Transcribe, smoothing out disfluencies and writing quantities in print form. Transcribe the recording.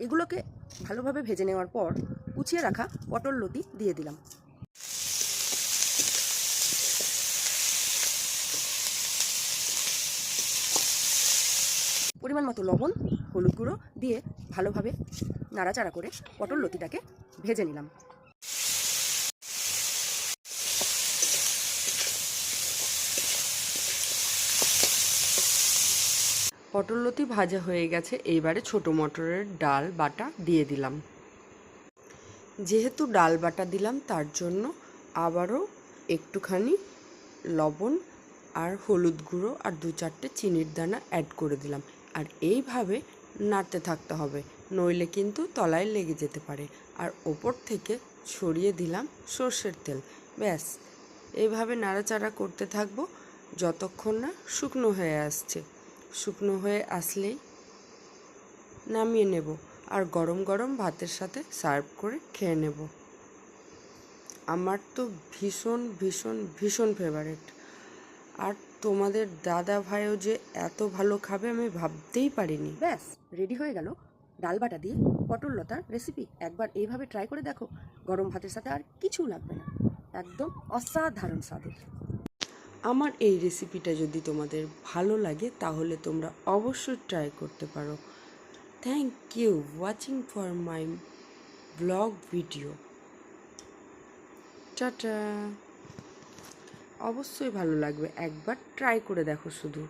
এগুলোকে ভালোভাবে ভেজে নেওয়ার পর কুচিয়ে রাখা পটল লতি দিয়ে দিলাম। পরিমাণ মতো লবণ, হলুদ গুঁড়ো দিয়ে ভালোভাবে নাড়াচাড়া করে পটল লতিটাকে ভেজে নিলাম। পটল লতি ভাজা হয়ে গেছে, এইবারে ছোটো মটরের ডাল বাটা দিয়ে দিলাম। যেহেতু ডাল বাটা দিলাম তার জন্য আবারও একটুখানি লবণ আর হলুদ গুঁড়ো আর 2-4টে চিনির দানা অ্যাড করে দিলাম। আর এইভাবে নাড়তে থাকতে হবে, নইলে কিন্তু তলায় লেগে যেতে পারে। আর ওপর থেকে ছড়িয়ে দিলাম সর্ষের তেল। ব্যাস, এইভাবে নাড়াচাড়া করতে থাকবো যতক্ষণ না শুকনো হয়ে আসছে। শুকনো হয়ে আসলেই নামিয়ে নেব আর গরম গরম ভাতের সাথে সার্ভ করে খেয়ে নেব। আমার তো ভীষণ ভীষণ ভীষণ ফেভারিট। আর তোমাদের দাদা ভাইও যে এত ভালো খাবে আমি ভাবতেই পারিনি। ব্যাস, রেডি হয়ে গেল ডাল বাটা দিয়ে পটল লতার রেসিপি। একবার এইভাবে ট্রাই করে দেখো, গরম ভাতের সাথে আর কিছু লাগবে না, একদম অসাধারণ স্বাদের। আমার এই রেসিপিটা যদি তোমাদের ভালো লাগে তাহলে তোমরা অবশ্যই ট্রাই করতে পারো। Thank you watching for my blog video. টাটা। অবশ্যই ভালো লাগবে, একবার ট্রাই করে দেখো শুধু।